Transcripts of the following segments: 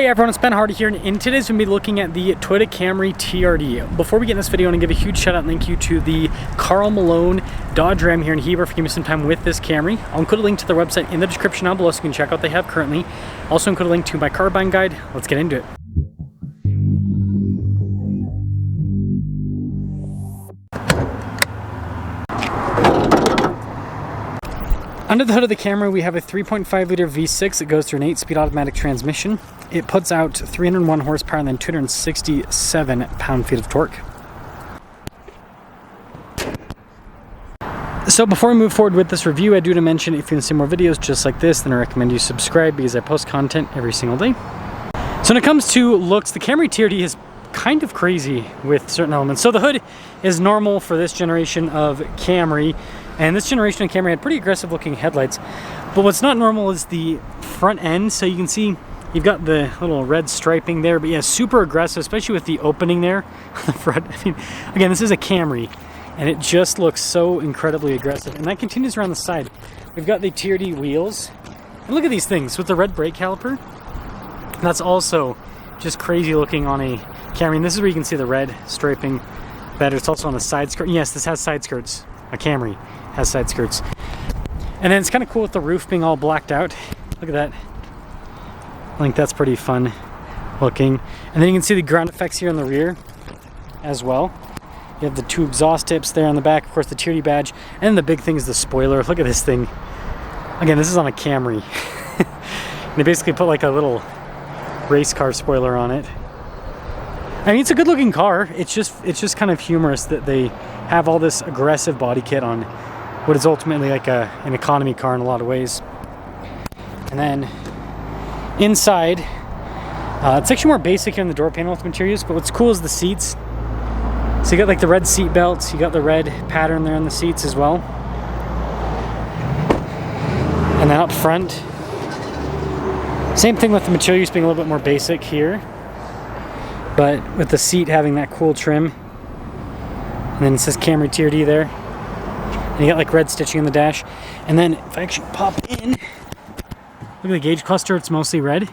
Hey everyone, it's Ben Hardy here, and in today's we're going to be looking at the Toyota Camry TRD. Before we get in this video, I want to give a huge shout out and thank you to the Carl Malone Dodge Ram here in Heber for giving me some time with this Camry. I'll include a link to their website in the description down below so you can check out what they have currently. Also include a link to my car buying guide. Let's get into it. Under the hood of the Camry, we have a 3.5 liter V6 that goes through an 8-speed automatic transmission. It puts out 301 horsepower and then 267 pound-feet of torque. So before we move forward with this review, I do want to mention if you want to see more videos just like this, then I recommend you subscribe because I post content every single day. So when it comes to looks, the Camry TRD is kind of crazy with certain elements. So the hood is normal for this generation of Camry, and this generation of Camry had pretty aggressive looking headlights. But what's not normal is the front end. So you can see you've got the little red striping there, but yeah, super aggressive, especially with the opening there on the front. I mean, again, this is a Camry, and it just looks so incredibly aggressive. And that continues around the side. We've got the TRD wheels, and look at these things with the red brake caliper. That's also just crazy looking on a Camry, and this is where you can see the red striping better. It's also on the side skirt. Yes, this has side skirts. A Camry has side skirts. And then it's kind of cool with the roof being all blacked out. Look at that. I think that's pretty fun looking. And then you can see the ground effects here in the rear as well. You have the two exhaust tips there on the back, of course the TRD badge, and the big thing is the spoiler. Look at this thing. Again, this is on a Camry. And they basically put like a little race car spoiler on it. I mean, it's a good looking car. It's just kind of humorous that they have all this aggressive body kit on what is ultimately like an economy car in a lot of ways. And then inside, it's actually more basic here in the door panel with materials, but what's cool is the seats. So you got like the red seat belts, you got the red pattern there on the seats as well. And then up front, same thing with the material use being a little bit more basic here, but with the seat having that cool trim. And then it says Camry TRD there. And you got like red stitching on the dash. And then if I actually pop in, look at the gauge cluster, it's mostly red.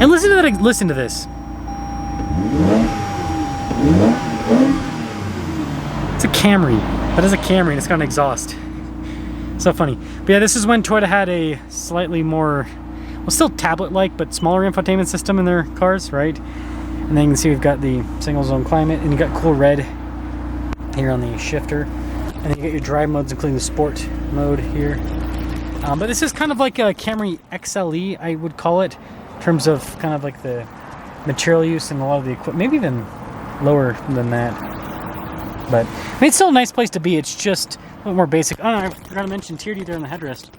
And listen to that, listen to this. It's a Camry. That is a Camry and it's got an exhaust. So funny. But yeah, this is when Toyota had a slightly more, well, still tablet-like, but smaller infotainment system in their cars, right? And then you can see we've got the single zone climate, and you got cool red here on the shifter. And then you got your drive modes, including the sport mode here. But this is kind of like a Camry XLE, I would call it, in terms of kind of like the material use and a lot of the equipment, maybe even lower than that. But I mean, it's still a nice place to be. It's just a little more basic. Oh, I forgot to mention TRD there on the headrest,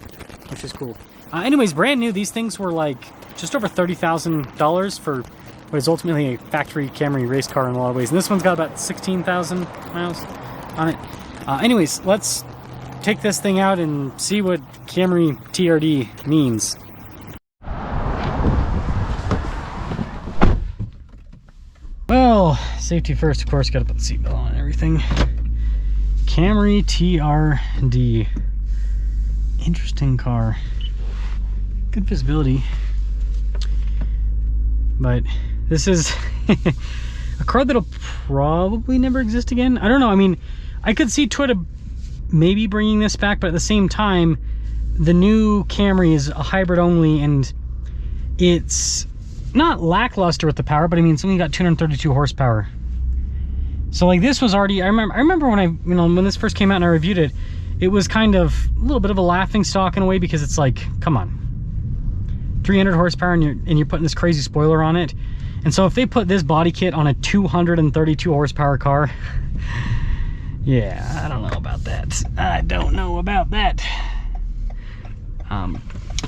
which is cool. Anyways, brand new, these things were like just over $30,000 for what is ultimately a factory Camry race car in a lot of ways. And this one's got about 16,000 miles on it. Anyways, let's take this thing out and see what Camry TRD means. Well, safety first, of course, gotta put the seatbelt on and everything. Camry TRD. Interesting car. Good visibility. But this is a car that'll probably never exist again. I don't know. I mean, I could see Toyota maybe bringing this back, but at the same time, the new Camry is a hybrid only, and it's not lackluster with the power, but I mean, it's only got 232 horsepower. So like this was already, I remember when when this first came out and I reviewed it, it was kind of a little bit of a laughing stock in a way, because it's like, come on, 300 horsepower and you're putting this crazy spoiler on it. And so if they put this body kit on a 232 horsepower car, yeah, I don't know about that. I don't know about that.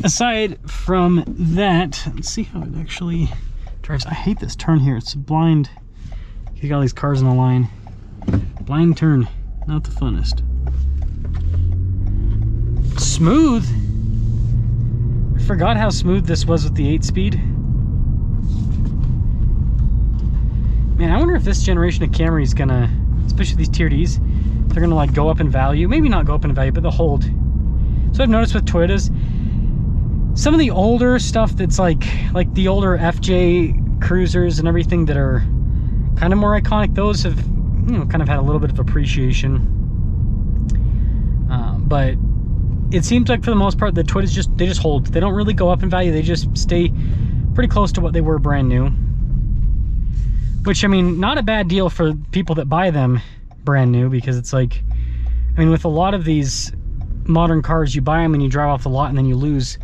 Aside from that, let's see how it actually drives. I hate this turn here. It's blind. You got all these cars in a line. Blind turn, not the funnest. Smooth. I forgot how smooth this was with the 8-speed. Man, I wonder if this generation of Camry is gonna, especially these TRDs, they're gonna like go up in value. Maybe not go up in value, but they'll hold. So I've noticed with Toyotas, some of the older stuff that's like the older FJ cruisers and everything that are kind of more iconic, those have, you know, kind of had a little bit of appreciation. But it seems like for the most part the Toyotas they just hold. They don't really go up in value. They just stay pretty close to what they were brand new. Which, I mean, not a bad deal for people that buy them brand new, because it's like, I mean, with a lot of these modern cars, you buy them and you drive off the lot and then you lose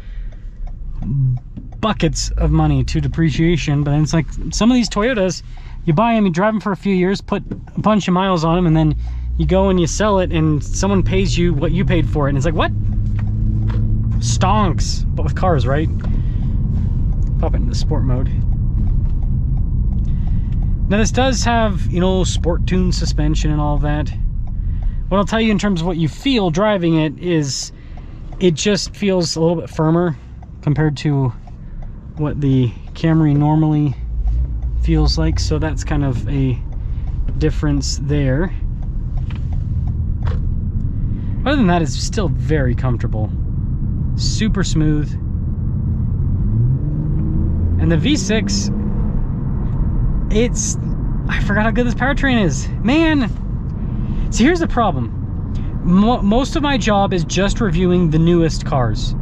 buckets of money to depreciation. But then it's like some of these Toyotas, you buy them, you drive them for a few years, put a bunch of miles on them, and then you go and you sell it and someone pays you what you paid for it. And it's like, what? Stonks. But with cars, right? Pop it into sport mode. Now this does have, you know, sport tune suspension and all of that. What I'll tell you in terms of what you feel driving it is it just feels a little bit firmer compared to what the Camry normally feels like. So that's kind of a difference there. Other than that, it's still very comfortable. Super smooth. And the V6, I forgot how good this powertrain is. Man! So here's the problem. Most of my job is just reviewing the newest cars.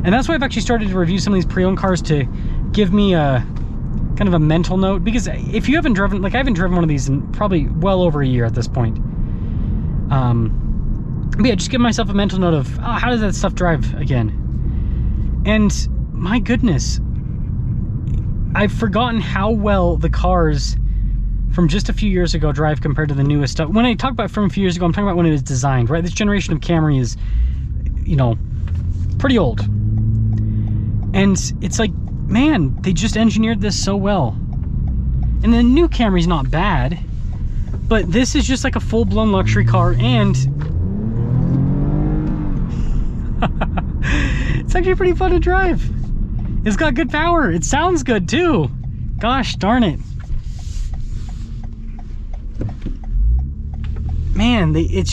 And that's why I've actually started to review some of these pre-owned cars, to give me a kind of a mental note. Because if you haven't driven, like I haven't driven one of these in probably well over a year at this point. But yeah, just give myself a mental note of, oh, how does that stuff drive again? And my goodness, I've forgotten how well the cars from just a few years ago drive compared to the newest stuff. When I talk about from a few years ago, I'm talking about when it was designed, right? This generation of Camry is, you know, pretty old. And it's like, man, they just engineered this so well. And the new Camry's not bad, but this is just like a full-blown luxury car, and it's actually pretty fun to drive. It's got good power. It sounds good too. Gosh darn it. Man, that's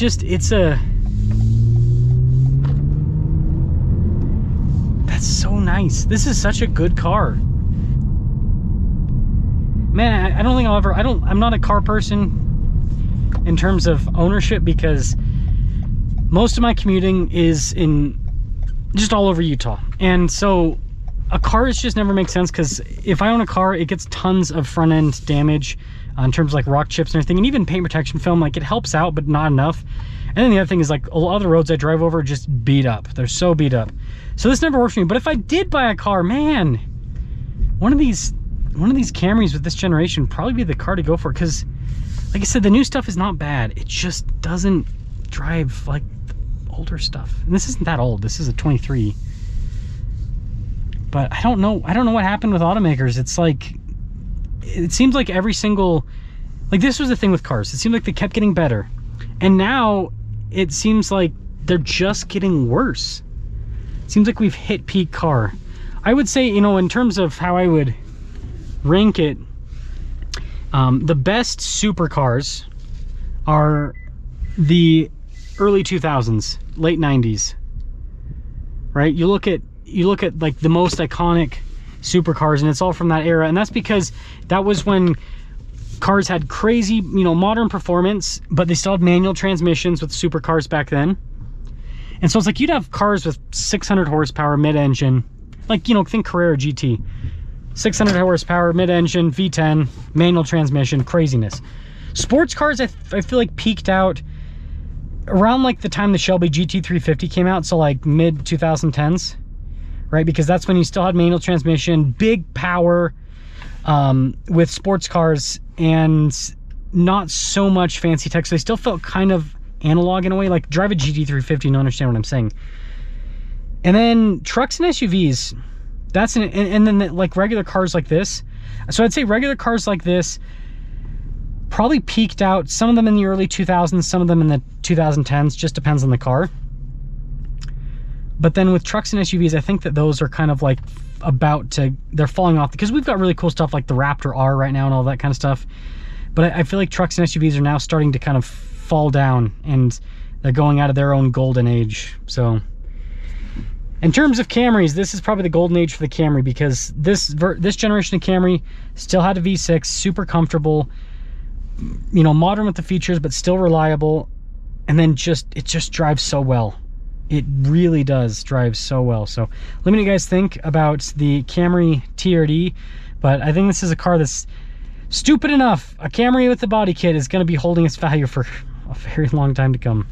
so nice. This is such a good car. Man, I don't think I'm not a car person in terms of ownership, because most of my commuting is in just all over Utah. And so a car just never makes sense, because if I own a car, it gets tons of front end damage in terms of like rock chips and everything, and even paint protection film. Like, it helps out, but not enough. And then the other thing is, like, a lot of the roads I drive over are just beat up. They're so beat up. So this never works for me. But if I did buy a car, man, one of these Camrys with this generation would probably be the car to go for, because like I said, the new stuff is not bad. It just doesn't drive like older stuff. And this isn't that old. This is a 23. But I don't know what happened with automakers. It's like, it seems like every single, like, this was the thing with cars. It seemed like they kept getting better, and now it seems like they're just getting worse. It seems like we've hit peak car. I would say, you know, in terms of how I would rank it, the best supercars are the early 2000s, late 90s, right? You look at like the most iconic supercars, and it's all from that era. And that's because that was when cars had crazy, you know, modern performance, but they still had manual transmissions with supercars back then. And so it's like, you'd have cars with 600 horsepower mid-engine, like, you know, think Carrera GT, 600 horsepower mid-engine, V10, manual transmission, craziness. Sports cars, I feel like peaked out around like the time the Shelby GT350 came out, so like mid 2010s, right? Because that's when you still had manual transmission, big power, with sports cars, and not so much fancy tech. So they still felt kind of analog in a way. Like, drive a GT350 and understand what I'm saying. And then trucks and SUVs, and then like regular cars like this. So I'd say regular cars like this probably peaked out, some of them in the early 2000s, some of them in the 2010s, just depends on the car. But then with trucks and SUVs, I think that those are kind of like they're falling off, because we've got really cool stuff like the Raptor R right now and all that kind of stuff. But I feel like trucks and SUVs are now starting to kind of fall down, and they're going out of their own golden age. So In terms of Camrys, this is probably the golden age for the Camry, because this generation of Camry still had a V6, super comfortable, you know, modern with the features, but still reliable. And then it just drives so well. It really does drive so well. So let me know what you guys think about the Camry TRD. But I think this is a car that's stupid enough. A Camry with the body kit is going to be holding its value for a very long time to come.